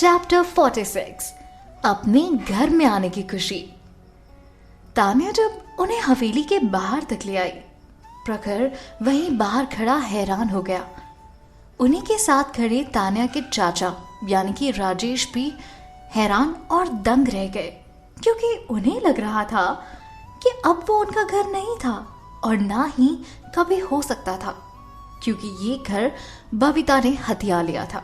Chapter 46 अपने घर में आने की खुशी। तान्या जब उन्हें हवेली के बाहर तक ले आई, प्रखर वहीं बाहर खड़ा हैरान हो गया। उन्हीं के साथ खड़े तान्या के चाचा यानी कि राजेश भी हैरान और दंग रह गए, क्योंकि उन्हें लग रहा था कि अब वो उनका घर नहीं था और ना ही कभी हो सकता था, क्योंकि ये घर बबीता ने हथिया लिया था।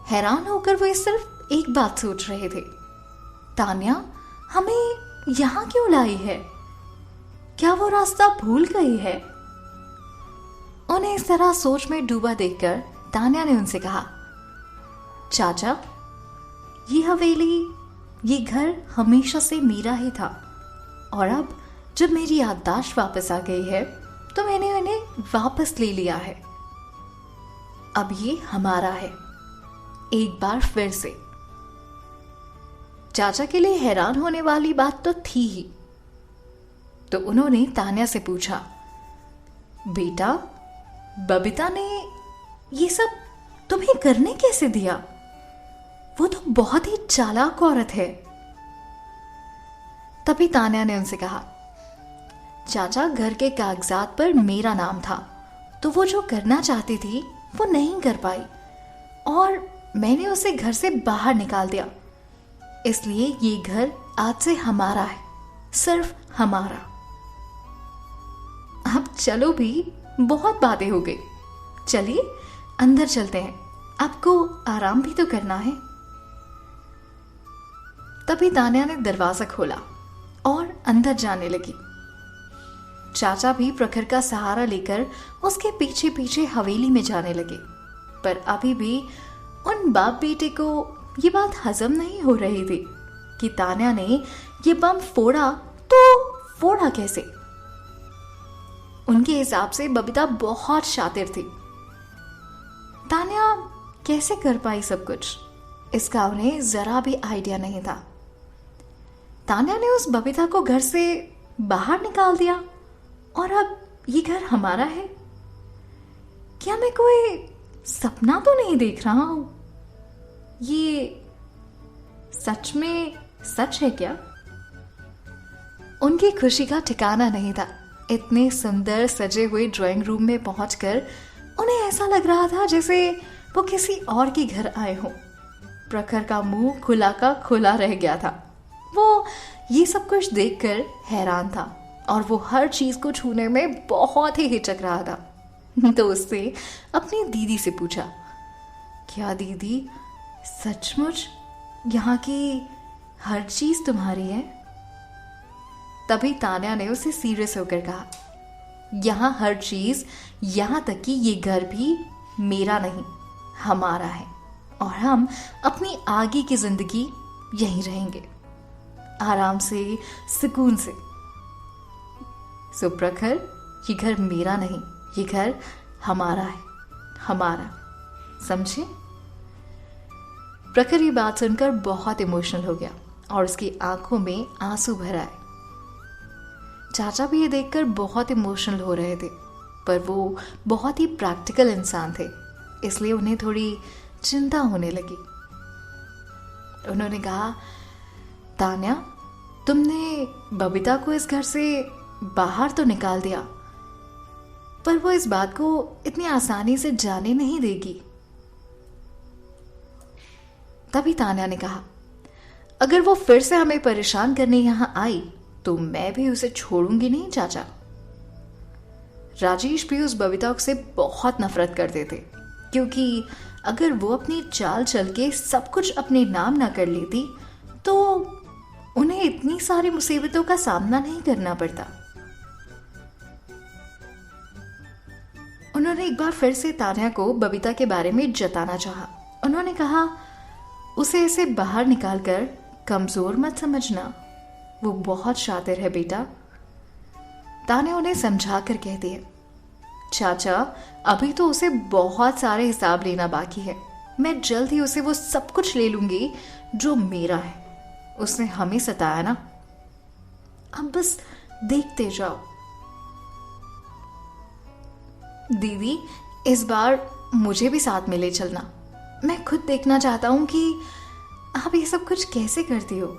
हैरान होकर वो सिर्फ एक बात सोच रहे थे, तान्या हमें यहां क्यों लाई है? क्या वो रास्ता भूल गई है? उन्हें इस तरह सोच में डूबा देखकर तान्या ने उनसे कहा, चाचा, ये हवेली, ये घर हमेशा से मेरा ही था और अब जब मेरी याददाश्त वापस आ गई है तो मैंने उन्हें वापस ले लिया है। अब ये हमारा है। एक बार फिर से। चाचा के लिए हैरान होने वाली बात तो थी ही, तो उन्होंने तान्या से पूछा, बेटा, बबीता ने ये सब तुम्हें करने कैसे दिया? वो तो बहुत ही चालाक औरत है। तभी तान्या ने उनसे कहा, चाचा, घर के कागजात पर मेरा नाम था, तो वो जो करना चाहती थी वो नहीं कर पाई और मैंने उसे घर से बाहर निकाल दिया। इसलिए ये घर आज से हमारा है, सिर्फ हमारा। अब चलो भी, बहुत बातें हो गई, चलिए अंदर चलते हैं, आपको आराम भी तो करना है। तभी तान्या ने दरवाजा खोला और अंदर जाने लगी। चाचा भी प्रखर का सहारा लेकर उसके पीछे पीछे हवेली में जाने लगे, पर अभी भी उन बाप बेटे को ये बात हजम नहीं हो रही थी कि तान्या ने ये बम फोड़ा तो फोड़ा कैसे। उनके हिसाब से बबीता बहुत शातिर थी। तान्या कैसे कर पाई सब कुछ, इसका उन्हें जरा भी आइडिया नहीं था। तान्या ने उस बबीता को घर से बाहर निकाल दिया और अब ये घर हमारा है। क्या मैं कोई सपना तो नहीं देख रहा हूं? ये सच में सच है क्या? उनकी खुशी का ठिकाना नहीं था। इतने सुंदर सजे हुए ड्राइंग रूम में पहुंचकर उन्हें ऐसा लग रहा था जैसे वो किसी और के घर आए हों। प्रखर का मुंह खुला का खुला रह गया था। वो ये सब कुछ देखकर हैरान था और वो हर चीज को छूने में बहुत ही हिचक रहा था। तो उससे अपनी दीदी से पूछा, क्या दीदी, सचमुच यहाँ की हर चीज तुम्हारी है? तभी तान्या ने उसे सीरियस होकर कहा, यहाँ हर चीज, यहाँ तक कि ये घर भी मेरा नहीं, हमारा है और हम अपनी आगे की जिंदगी यहीं रहेंगे, आराम से, सुकून से। सो प्रखर, ये घर मेरा नहीं, ये घर हमारा है, हमारा, समझे? प्रखर ये बात सुनकर बहुत इमोशनल हो गया और उसकी आंखों में आंसू भर आए। चाचा भी ये देखकर बहुत इमोशनल हो रहे थे, पर वो बहुत ही प्रैक्टिकल इंसान थे, इसलिए उन्हें थोड़ी चिंता होने लगी। उन्होंने कहा, तान्या, तुमने बबीता को इस घर से बाहर तो निकाल दिया, पर वो इस बात को इतनी आसानी से जाने नहीं देगी। तभी तान्या ने कहा, अगर वो फिर से हमें परेशान करने यहां आई तो मैं भी उसे छोड़ूंगी नहीं चाचा। राजेश भी उस बबीता से बहुत नफरत करते थे, क्योंकि अगर वो अपनी चाल चल के सब कुछ अपने नाम ना कर लेती तो उन्हें इतनी सारी मुसीबतों का सामना नहीं करना पड़ता। उन्होंने एक बार फिर से तान्या को बबीता के बारे में जताना चाहा। उन्होंने कहा, उसे इसे बाहर निकालकर कमजोर मत समझना, वो बहुत शातिर है बेटा। तान्या उन्हें समझा कर कहती है, चाचा, अभी तो उसे बहुत सारे हिसाब लेना बाकी है, मैं जल्द ही उसे वो सब कुछ ले लूंगी जो मेरा है। उसने हमें सताया ना, अब बस देखते जाओ। दीदी, इस बार मुझे भी साथ में ले चलना, मैं खुद देखना चाहता हूं कि आप ये सब कुछ कैसे करती हो।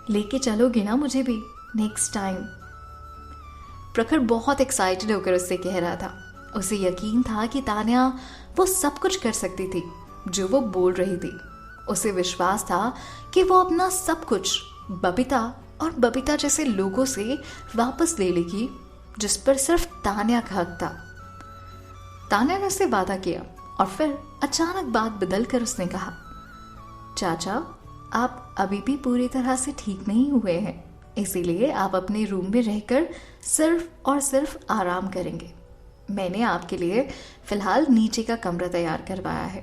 लेके चलोगे ना मुझे भी नेक्स्ट टाइम। प्रखर बहुत एक्साइटेड होकर उससे कह रहा था। उसे यकीन था कि तान्या वो सब कुछ कर सकती थी जो वो बोल रही थी। उसे विश्वास था कि वो अपना सब कुछ बबीता और बबीता जैसे लोगों से वापस ले लेगी जिस पर सिर्फ तान्या का हक था। तान्या ने उससे वादा किया और फिर अचानक बात बदल कर उसने कहा, चाचा आप अभी भी पूरी तरह से ठीक नहीं हुए हैं, इसीलिए आप अपने रूम में रहकर सिर्फ और सिर्फ आराम करेंगे। मैंने आपके लिए फिलहाल नीचे का कमरा तैयार करवाया है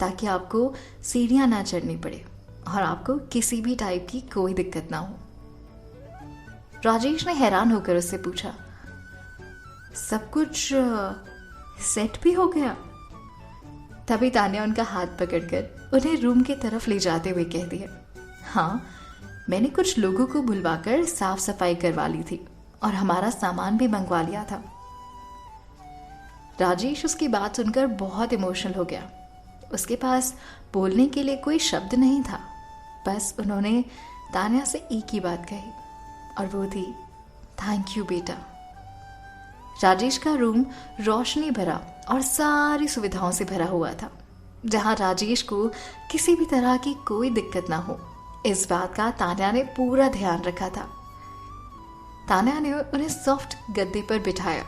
ताकि आपको सीढ़ियां ना चढ़नी पड़े और आपको किसी भी टाइप की कोई दिक्कत ना हो। राजेश ने हैरान होकर उससे पूछा, सब कुछ सेट भी हो गया? तभी तान्या उनका हाथ पकड़कर उन्हें रूम की तरफ ले जाते हुए कह दिया, हाँ मैंने कुछ लोगों को बुलवाकर साफ सफाई करवा ली थी और हमारा सामान भी मंगवा लिया था। राजेश उसकी बात सुनकर बहुत इमोशनल हो गया। उसके पास बोलने के लिए कोई शब्द नहीं था। बस उन्होंने तान्या से एक ही बात कही और वो थी, थैंक यू बेटा। राजेश का रूम रोशनी भरा और सारी सुविधाओं से भरा हुआ था, जहां राजेश को किसी भी तरह की कोई दिक्कत ना हो इस बात का तान्या ने पूरा ध्यान रखा था। तान्या ने उन्हें सॉफ्ट गद्दे पर बिठाया।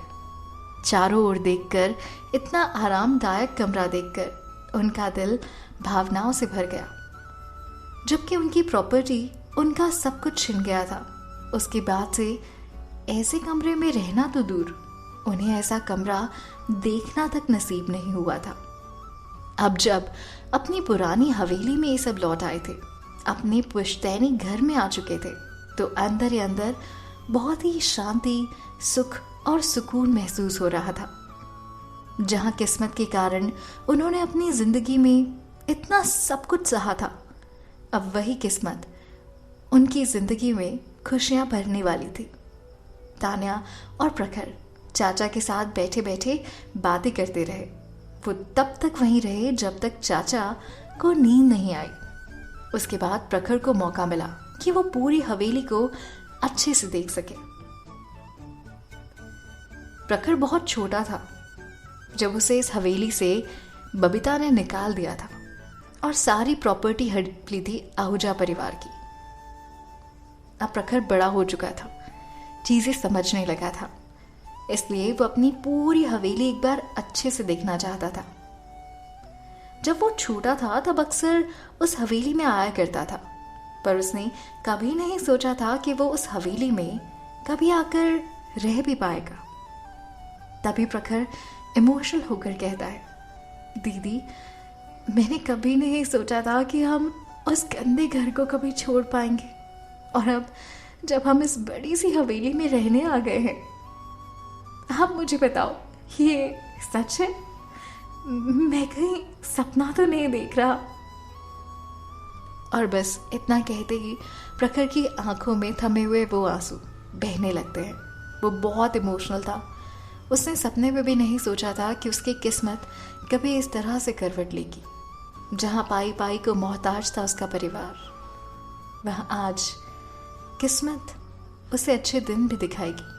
चारों ओर देखकर, इतना आरामदायक कमरा देखकर उनका दिल भावनाओं से भर गया। जबकि उनकी प्रॉपर्टी, उनका सब कुछ छिन गया था, उसके बाद से ऐसे कमरे में रहना तो दूर, उन्हें ऐसा कमरा देखना तक नसीब नहीं हुआ था। अब जब अपनी पुरानी हवेली में ये सब लौट आए थे, अपने पुश्तैनी घर में आ चुके थे, तो अंदर ही अंदर बहुत ही शांति, सुख और सुकून महसूस हो रहा था। जहां किस्मत के कारण उन्होंने अपनी जिंदगी में इतना सब कुछ सहा था, अब वही किस्मत उनकी जिंदगी में खुशियां भरने वाली थी। तान्या और प्रखर चाचा के साथ बैठे बैठे बातें करते रहे। वो तब तक वहीं रहे जब तक चाचा को नींद नहीं आई। उसके बाद प्रखर को मौका मिला कि वो पूरी हवेली को अच्छे से देख सके। प्रखर बहुत छोटा था जब उसे इस हवेली से बबीता ने निकाल दिया था और सारी प्रॉपर्टी हड़प ली थी आहूजा परिवार की। अब प्रखर बड़ा हो चुका था, चीजें समझने लगा था, इसलिए वो अपनी पूरी हवेली एक बार अच्छे से देखना चाहता था। जब वो छोटा था तब अक्सर उस हवेली में आया करता था, पर उसने कभी नहीं सोचा था कि वो उस हवेली में कभी आकर रह भी पाएगा। तभी प्रखर इमोशनल होकर कहता है, दीदी मैंने कभी नहीं सोचा था कि हम उस गंदे घर को कभी छोड़ पाएंगे, और अब जब हम इस बड़ी सी हवेली में रहने आ गए हैं, आप मुझे बताओ ये सच है? मैं कहीं सपना तो नहीं देख रहा? और बस इतना कहते ही प्रखर की आंखों में थमे हुए वो आंसू बहने लगते हैं। वो बहुत इमोशनल था। उसने सपने में भी नहीं सोचा था कि उसकी किस्मत कभी इस तरह से करवट लेगी। जहां पाई पाई को मोहताज था उसका परिवार, वहां आज किस्मत उसे अच्छे दिन भी दिखाएगी।